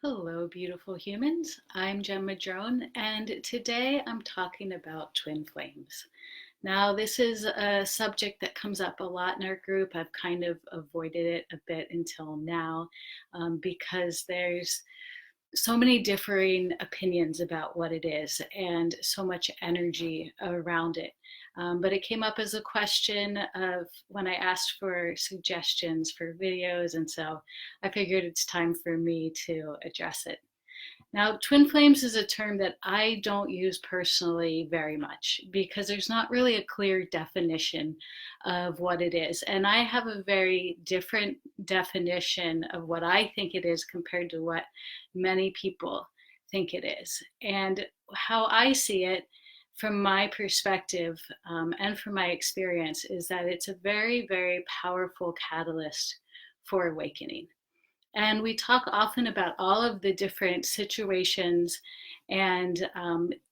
Hello, beautiful humans. I'm Jen Madrone, and today I'm talking about twin flames. Now, this is a subject that comes up a lot in our group. I've kind of avoided it a bit until now because there's so many differing opinions about what it is and so much energy around it. But it came up as a question of when I asked for suggestions for videos, and so I figured it's time for me to address it. Now, twin flames is a term that I don't use personally very much because there's not really a clear definition of what it is. And I have a very different definition of what I think it is compared to what many people think it is. And how I see it from my perspective and from my experience is that it's a very, very powerful catalyst for awakening. And we talk often about all of the different situations and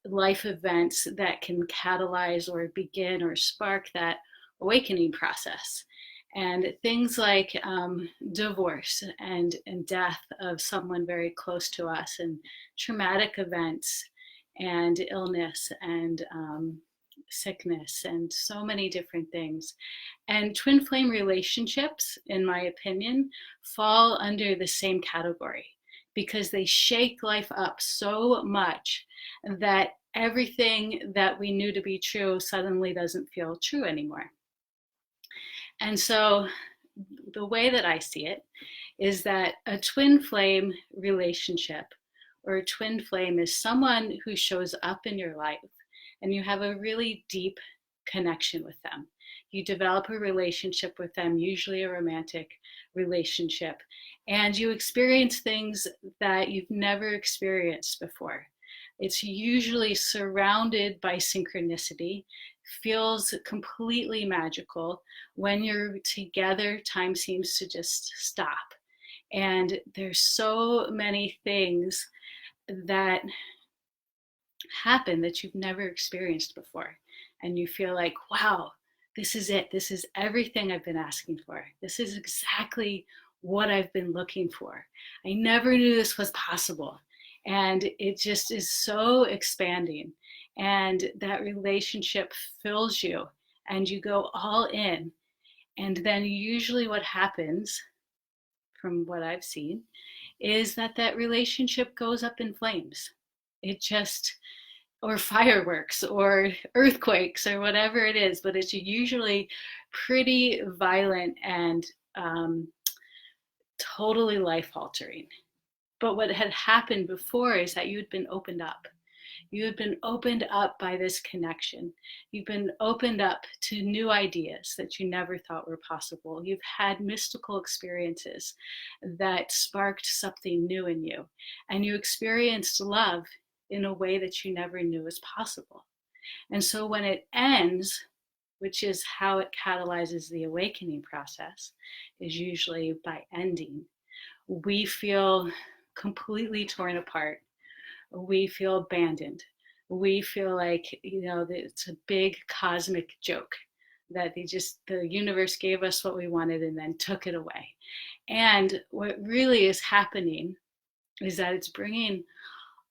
life events that can catalyze or begin or spark that awakening process. And things like divorce and death of someone very close to us, and traumatic events, and illness, and sickness, and so many different things. And twin flame relationships, in my opinion, fall under the same category because they shake life up so much that everything that we knew to be true suddenly doesn't feel true anymore. And so the way that I see it is that a twin flame relationship or a twin flame is someone who shows up in your life and you have a really deep connection with them. You develop a relationship with them, usually a romantic relationship, and you experience things that you've never experienced before. It's usually surrounded by synchronicity, feels completely magical. When you're together, time seems to just stop. And there's so many things that happen that you've never experienced before. And you feel like, wow, this is it. This is everything I've been asking for. This is exactly what I've been looking for. I never knew this was possible. And it just is so expanding. And that relationship fills you and you go all in. And then usually what happens, from what I've seen, is that that relationship goes up in flames. It just, or fireworks or earthquakes or whatever it is, but it's usually pretty violent and totally life altering. But what had happened before is that you had been opened up. You had been opened up by this connection. You've been opened up to new ideas that you never thought were possible. You've had mystical experiences that sparked something new in you. And you experienced love in a way that you never knew was possible. And so when it ends, which is how it catalyzes the awakening process, is usually by ending, we feel completely torn apart. We feel abandoned. We feel like, it's a big cosmic joke that the universe gave us what we wanted and then took it away. And what really is happening is that it's bringing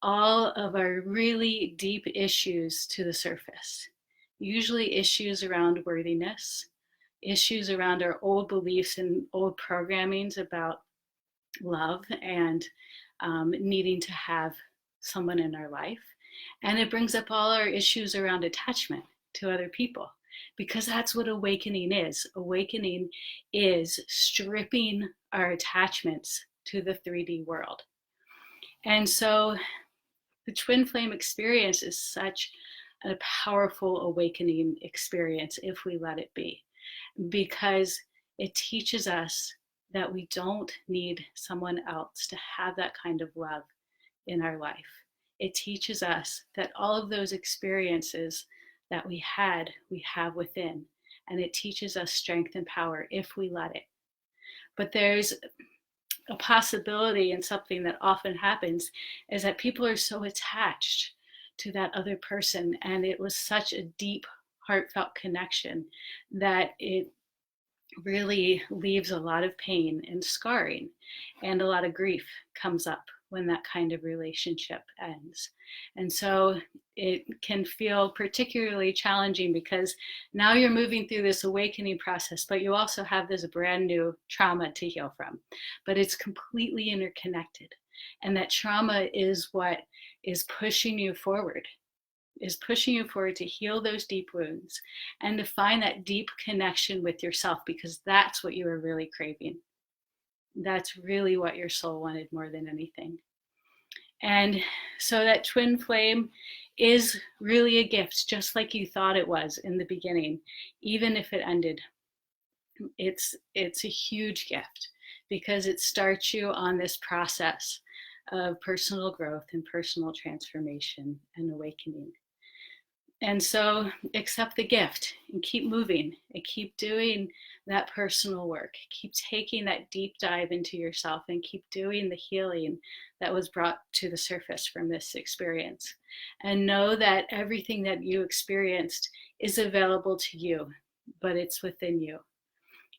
all of our really deep issues to the surface. Usually issues around worthiness, issues around our old beliefs and old programmings about love and needing to have someone in our life. And it brings up all our issues around attachment to other people, because that's what awakening is. Awakening is stripping our attachments to the 3D world. And so the twin flame experience is such a powerful awakening experience if we let it be, because it teaches us that we don't need someone else to have that kind of love in our life. It teaches us that all of those experiences that we have within, and it teaches us strength and power if we let it. But there's a possibility, and something that often happens is that people are so attached to that other person, and it was such a deep, heartfelt connection that it really leaves a lot of pain and scarring, and a lot of grief comes up when that kind of relationship ends. And so it can feel particularly challenging because now you're moving through this awakening process, but you also have this brand new trauma to heal from. But it's completely interconnected. And that trauma is what is pushing you forward, is pushing you forward to heal those deep wounds and to find that deep connection with yourself, because that's what you were really craving. That's really what your soul wanted more than anything. And so that twin flame is really a gift, just like you thought it was in the beginning, even if it ended. It's a huge gift because it starts you on this process of personal growth and personal transformation and awakening. And so accept the gift and keep moving and keep doing that personal work. Keep taking that deep dive into yourself and keep doing the healing that was brought to the surface from this experience. And know that everything that you experienced is available to you, but it's within you.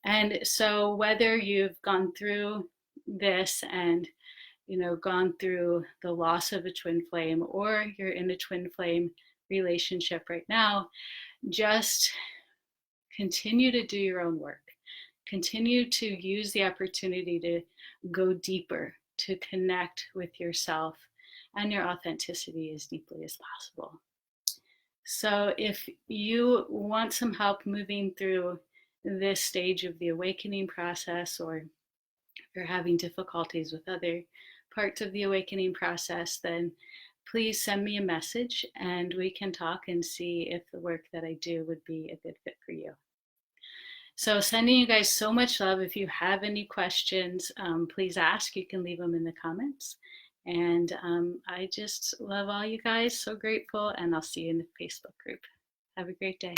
And so whether you've gone through this and gone through the loss of a twin flame, or you're in a twin flame relationship right now, just continue to do your own work. Continue to use the opportunity to go deeper, to connect with yourself and your authenticity as deeply as possible. So if you want some help moving through this stage of the awakening process, or you're having difficulties with other parts of the awakening process, then please send me a message and we can talk and see if the work that I do would be a good fit for you. So sending you guys so much love. If you have any questions, please ask. You can leave them in the comments. And I just love all you guys. So grateful. And I'll see you in the Facebook group. Have a great day.